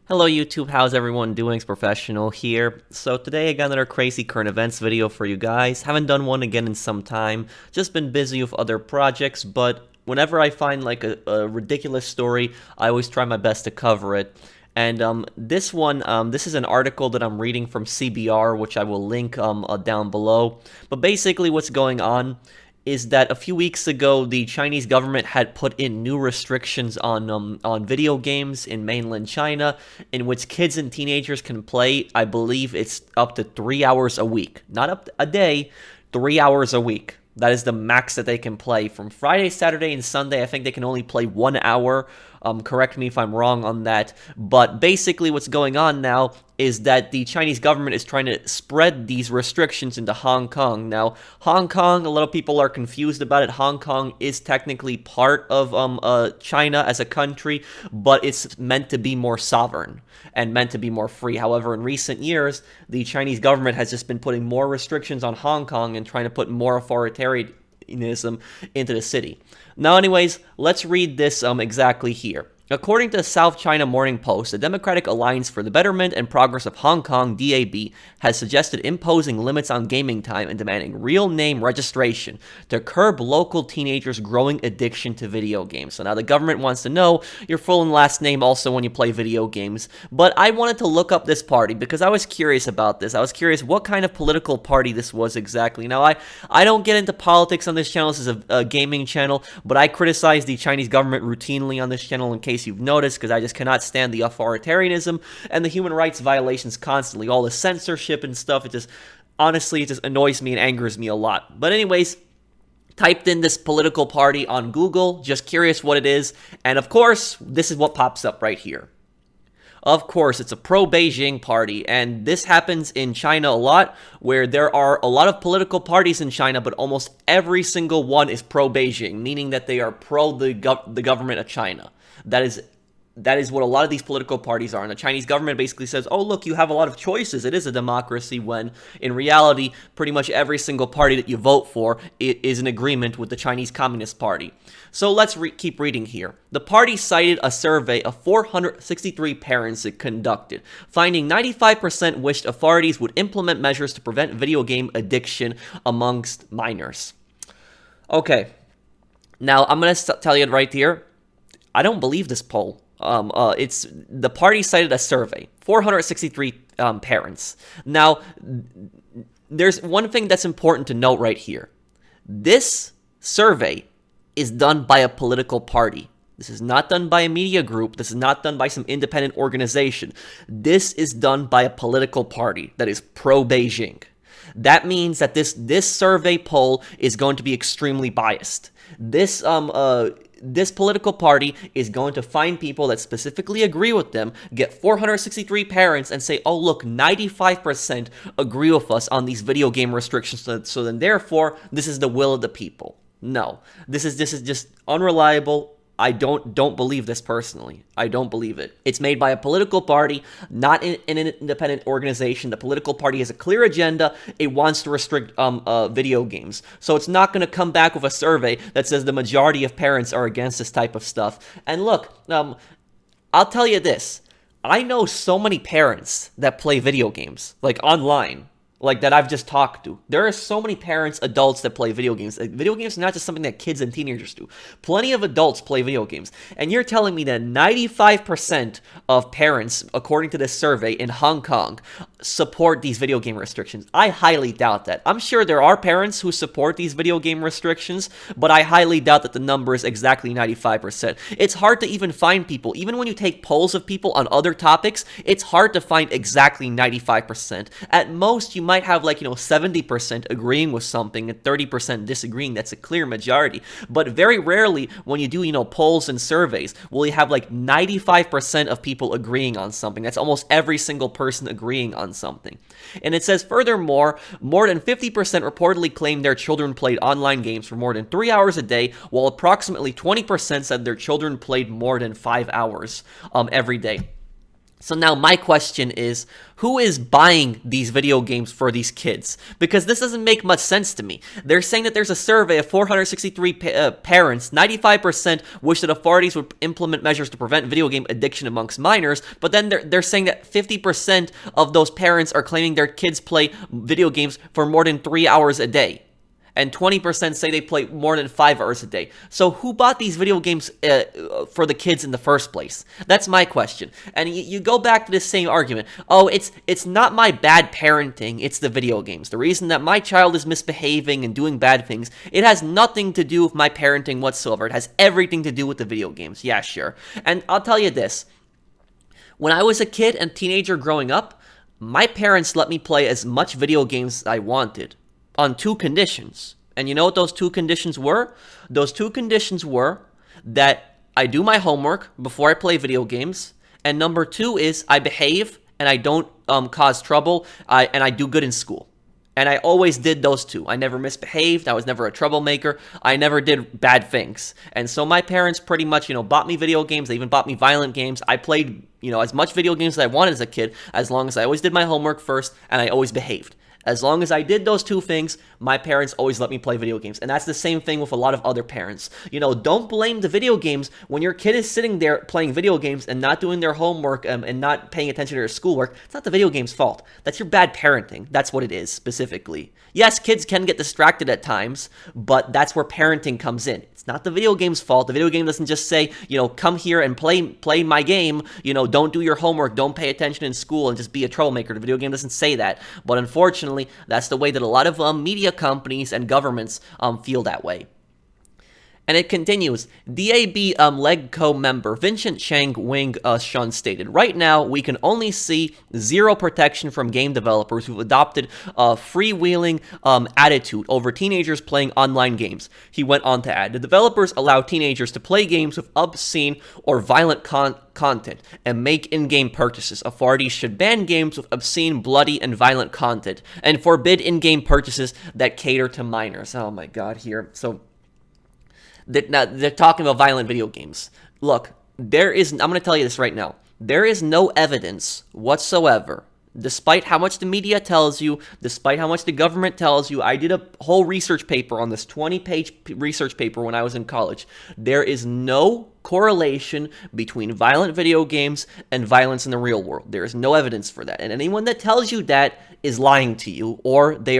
Hello YouTube, how's everyone doing? It's Professional here. So today I got another crazy current events video for you guys. Haven't done one again in some time. Just been busy with other projects, but whenever I find like a ridiculous story, I always try my best to cover it. And this is an article that I'm reading from CBR, which I will link down below. But basically what's going on is that a few weeks ago, the Chinese government had put in new restrictions on video games in mainland China, in which kids and teenagers can play. I believe it's up to 3 hours a week, not up a day, 3 hours a week. That is the max that they can play. From Friday, Saturday, and Sunday, I think they can only play 1 hour. Correct me if I'm wrong on that. But basically what's going on now is that the Chinese government is trying to spread these restrictions into Hong Kong. Now, Hong Kong, a lot of people are confused about it. Hong Kong is technically part of China as a country, but it's meant to be more sovereign and meant to be more free. However, in recent years, the Chinese government has just been putting more restrictions on Hong Kong and trying to put more authoritarianism into the city. Now, anyways, let's read this exactly here. According to the South China Morning Post, the Democratic Alliance for the Betterment and Progress of Hong Kong, DAB, has suggested imposing limits on gaming time and demanding real name registration to curb local teenagers' growing addiction to video games. So now the government wants to know your full and last name also when you play video games. But I wanted to look up this party because I was curious about this. I was curious what kind of political party this was exactly. Now, I don't get into politics on this channel. This is a gaming channel, but I criticize the Chinese government routinely on this channel in case you've noticed, because I just cannot stand the authoritarianism and the human rights violations constantly. All the censorship and stuff, honestly, it just annoys me and angers me a lot. But anyways, typed in this political party on Google, just curious what it is, and of course, this is what pops up right here. Of course, it's a pro-Beijing party, and this happens in China a lot, where there are a lot of political parties in China, but almost every single one is pro-Beijing, meaning that they are pro the government of China. That is what a lot of these political parties are. And the Chinese government basically says, oh, look, you have a lot of choices. It is a democracy, when in reality, pretty much every single party that you vote for is in agreement with the Chinese Communist Party. So let's keep reading here. The party cited a survey of 463 parents it conducted, finding 95% wished authorities would implement measures to prevent video game addiction amongst minors. Okay, now I'm going to tell you right here, I don't believe this poll. It's the party cited a survey, 463 parents. Now, there's one thing that's important to note right here. This survey is done by a political party. This is not done by a media group. This is not done by some independent organization. This is done by a political party that is pro-Beijing. That means that this survey poll is going to be extremely biased. This political party is going to find people that specifically agree with them, get 463 parents, and say, oh, look, 95% agree with us on these video game restrictions, so then therefore, this is the will of the people. No, this is just unreliable. I don't believe this personally. I don't believe it. It's made by a political party, not an independent organization. The political party has a clear agenda. It wants to restrict video games. So it's not going to come back with a survey that says the majority of parents are against this type of stuff. And look, I'll tell you this. I know so many parents that play video games, like online, like that I've just talked to. There are so many parents, adults that play video games. Video games are not just something that kids and teenagers do. Plenty of adults play video games. And you're telling me that 95% of parents, according to this survey in Hong Kong, support these video game restrictions. I highly doubt that. I'm sure there are parents who support these video game restrictions, but I highly doubt that the number is exactly 95%. It's hard to even find people. Even when you take polls of people on other topics, it's hard to find exactly 95%. At most, you might have 70% agreeing with something and 30% disagreeing. That's a clear majority. But very rarely when you do, polls and surveys, will you have 95% of people agreeing on something. That's almost every single person agreeing on something. And it says, furthermore, more than 50% reportedly claimed their children played online games for more than 3 hours a day, while approximately 20% said their children played more than 5 hours every day. So now my question is, who is buying these video games for these kids? Because this doesn't make much sense to me. They're saying that there's a survey of 463 parents. 95% wish that authorities would implement measures to prevent video game addiction amongst minors, but then they're saying that 50% of those parents are claiming their kids play video games for more than 3 hours a day. And 20% say they play more than 5 hours a day. So who bought these video games for the kids in the first place? That's my question. And you go back to this same argument. Oh, it's not my bad parenting, it's the video games. The reason that my child is misbehaving and doing bad things, it has nothing to do with my parenting whatsoever. It has everything to do with the video games. Yeah, sure. And I'll tell you this. When I was a kid and teenager growing up, my parents let me play as much video games as I wanted, on 2 conditions. And you know what those 2 conditions were? Those 2 conditions were that I do my homework before I play video games, and number 2 is I behave and I don't cause trouble, and I do good in school. And I always did those 2. I never misbehaved. I was never a troublemaker. I never did bad things. And so my parents pretty much, bought me video games. They even bought me violent games. I played, as much video games as I wanted as a kid, as long as I always did my homework first and I always behaved. As long as I did those 2 things, my parents always let me play video games. And that's the same thing with a lot of other parents. Don't blame the video games when your kid is sitting there playing video games and not doing their homework and not paying attention to their schoolwork. It's not the video game's fault. That's your bad parenting. That's what it is, specifically. Yes, kids can get distracted at times, but that's where parenting comes in. It's not the video game's fault. The video game doesn't just say, come here and play my game, don't do your homework, don't pay attention in school, and just be a troublemaker. The video game doesn't say that. But unfortunately, that's the way that a lot of media companies and governments feel that way. And it continues. DAB LegCo member Vincent Chang Wing Shun stated, right now, we can only see zero protection from game developers who've adopted a freewheeling attitude over teenagers playing online games. He went on to add, the developers allow teenagers to play games with obscene or violent content and make in-game purchases. Authorities should ban games with obscene, bloody, and violent content and forbid in-game purchases that cater to minors. Oh my god, here. So they're talking about violent video games. Look, I'm going to tell you this right now. There is no evidence whatsoever, despite how much the media tells you, despite how much the government tells you. I did a whole research paper on this, 20-page research paper when I was in college. There is no correlation between violent video games and violence in the real world. There is no evidence for that. And anyone that tells you that is lying to you, or they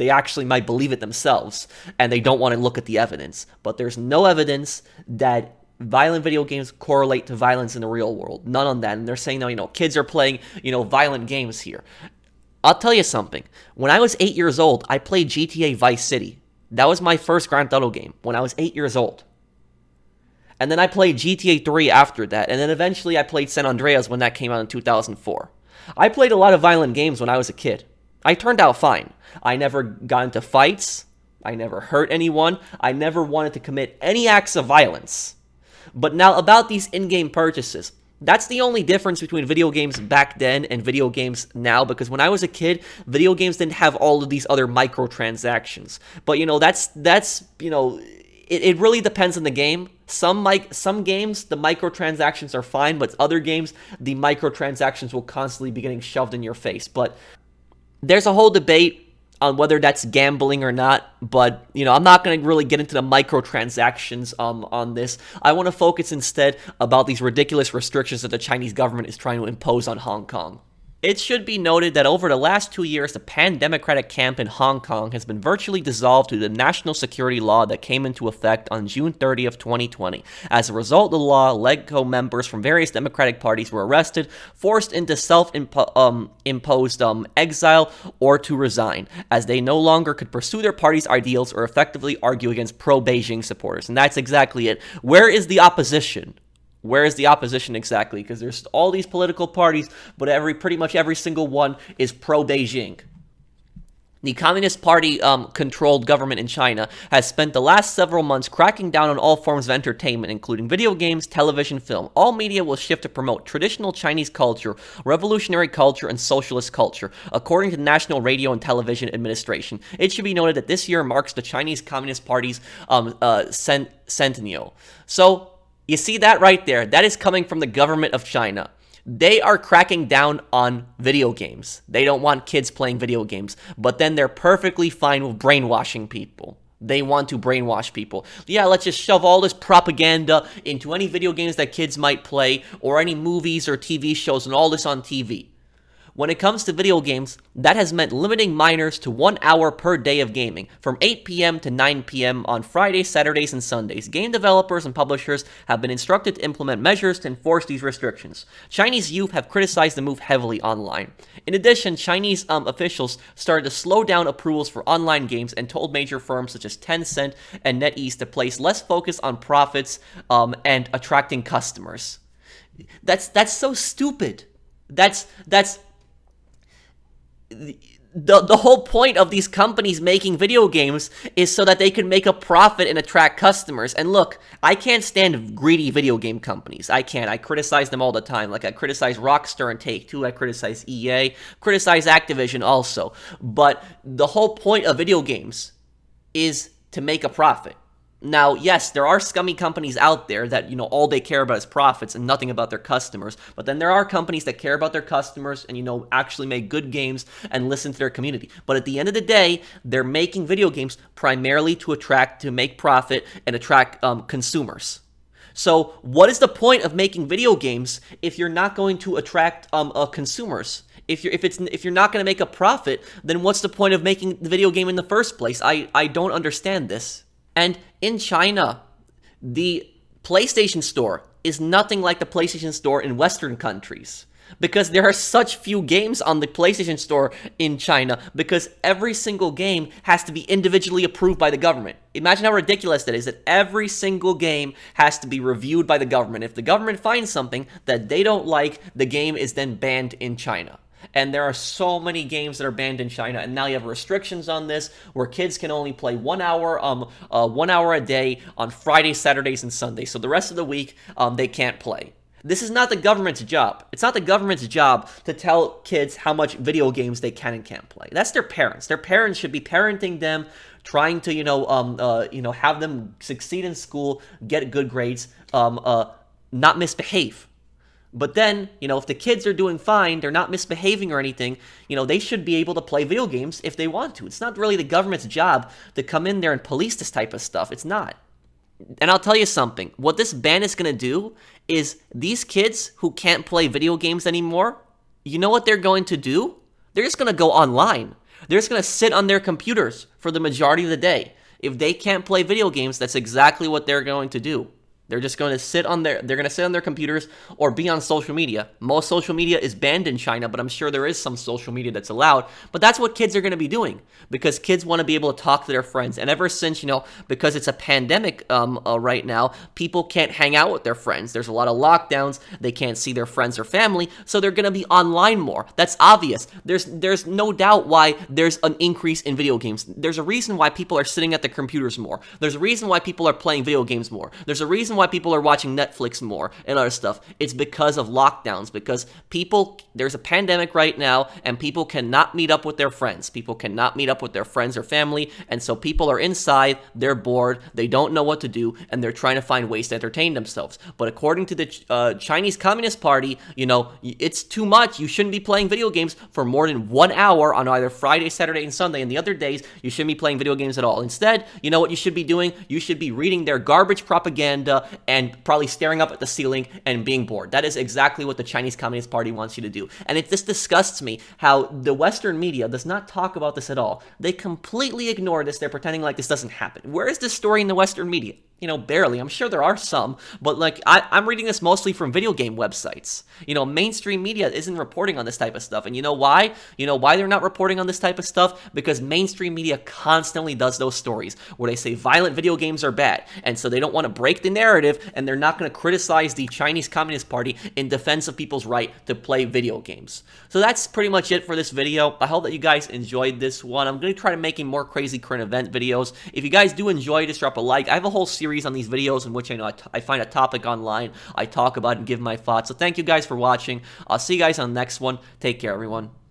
actually might believe it themselves and they don't want to look at the evidence. But there's no evidence that violent video games correlate to violence in the real world. None on that. And they're saying, no, kids are playing, violent games here. I'll tell you something. When I was 8 years old, I played GTA Vice City. That was my first Grand Theft Auto game when I was 8 years old. And then I played GTA 3 after that. And then eventually I played San Andreas when that came out in 2004. I played a lot of violent games when I was a kid. I turned out fine. I never got into fights. I never hurt anyone. I never wanted to commit any acts of violence. But now about these in-game purchases. That's the only difference between video games back then and video games now, because when I was a kid, video games didn't have all of these other microtransactions. But, it really depends on the game. Some games, the microtransactions are fine, but other games, the microtransactions will constantly be getting shoved in your face. But there's a whole debate on whether that's gambling or not, but, I'm not going to really get into the microtransactions on this. I want to focus instead about these ridiculous restrictions that the Chinese government is trying to impose on Hong Kong. It should be noted that over the last 2 years, the pan-democratic camp in Hong Kong has been virtually dissolved due to the national security law that came into effect on June 30th, 2020. As a result of the law, LegCo members from various democratic parties were arrested, forced into self-imposed exile, or to resign, as they no longer could pursue their party's ideals or effectively argue against pro-Beijing supporters. And that's exactly it. Where is the opposition? Where is the opposition exactly? Because there's all these political parties, but pretty much every single one is pro-Beijing. The Communist Party controlled government in China has spent the last several months cracking down on all forms of entertainment, including video games, television, film. All media will shift to promote traditional Chinese culture, revolutionary culture, and socialist culture, according to the National Radio and Television Administration. It should be noted that this year marks the Chinese Communist Party's centennial. So, you see that right there? That is coming from the government of China. They are cracking down on video games. They don't want kids playing video games, but then they're perfectly fine with brainwashing people. They want to brainwash people. Yeah, let's just shove all this propaganda into any video games that kids might play, or any movies or TV shows, and all this on TV. When it comes to video games, that has meant limiting minors to 1 hour per day of gaming, from 8 p.m. to 9 p.m. on Fridays, Saturdays, and Sundays. Game developers and publishers have been instructed to implement measures to enforce these restrictions. Chinese youth have criticized the move heavily online. In addition, Chinese officials started to slow down approvals for online games and told major firms such as Tencent and NetEase to place less focus on profits and attracting customers. That's so stupid. That's the whole point of these companies making video games is so that they can make a profit and attract customers. And look, I can't stand greedy video game companies. I can't. I criticize them all the time. Like, I criticize Rockstar and Take-Two. I criticize EA. Criticize Activision also. But the whole point of video games is to make a profit. Now, yes, there are scummy companies out there that, all they care about is profits and nothing about their customers. But then there are companies that care about their customers and, actually make good games and listen to their community. But at the end of the day, they're making video games primarily to make profit and attract consumers. So what is the point of making video games if you're not going to attract consumers? If you're not going to make a profit, then what's the point of making the video game in the first place? I don't understand this. And in China, the PlayStation Store is nothing like the PlayStation Store in Western countries, because there are such few games on the PlayStation Store in China, because every single game has to be individually approved by the government. Imagine how ridiculous that is, that every single game has to be reviewed by the government. If the government finds something that they don't like, the game is then banned in China. And there are so many games that are banned in China, and now you have restrictions on this, where kids can only play 1 hour, 1 hour a day on Fridays, Saturdays, and Sundays. So the rest of the week, they can't play. This is not the government's job. It's not the government's job to tell kids how much video games they can and can't play. That's their parents. Their parents should be parenting them, trying to, have them succeed in school, get good grades, not misbehave. But then, if the kids are doing fine, they're not misbehaving or anything, they should be able to play video games if they want to. It's not really the government's job to come in there and police this type of stuff. It's not. And I'll tell you something. What this ban is going to do is, these kids who can't play video games anymore, you know what they're going to do? They're just going to go online. They're just going to sit on their computers for the majority of the day. If they can't play video games, that's exactly what they're going to do. They're just going to sit on their computers or be on social media. Most social media is banned in China, but I'm sure there is some social media that's allowed. But that's what kids are going to be doing, because kids want to be able to talk to their friends. And ever since, because it's a pandemic right now, people can't hang out with their friends. There's a lot of lockdowns. They can't see their friends or family, so they're going to be online more. That's obvious. There's no doubt why there's an increase in video games. There's a reason why people are sitting at the computers more. There's a reason why people are playing video games more. There's a reason why people are watching Netflix more and other stuff. It's because of lockdowns, because there's a pandemic right now, and people cannot meet up with their friends. People cannot meet up with their friends or family, and so people are inside, they're bored, they don't know what to do, and they're trying to find ways to entertain themselves. But according to the Chinese Communist Party, it's too much. You shouldn't be playing video games for more than 1 hour on either Friday, Saturday, and Sunday, and the other days, you shouldn't be playing video games at all. Instead, you know what you should be doing? You should be reading their garbage propaganda and probably staring up at the ceiling and being bored. That is exactly what the Chinese Communist Party wants you to do. And this disgusts me, how the Western media does not talk about this at all. They completely ignore this. They're pretending like this doesn't happen. Where is this story in the Western media? Barely. I'm sure there are some, but I'm reading this mostly from video game websites. Mainstream media isn't reporting on this type of stuff. And you know why? Why they're not reporting on this type of stuff? Because mainstream media constantly does those stories where they say violent video games are bad. And so they don't want to break the narrative, and they're not going to criticize the Chinese Communist Party in defense of people's right to play video games. So that's pretty much it for this video. I hope that you guys enjoyed this one. I'm going to try to making more crazy current event videos. If you guys do enjoy, just drop a like. I have a whole series on these videos in which I find a topic online, I talk about and give my thoughts. So thank you guys for watching. I'll see you guys on the next one. Take care, everyone.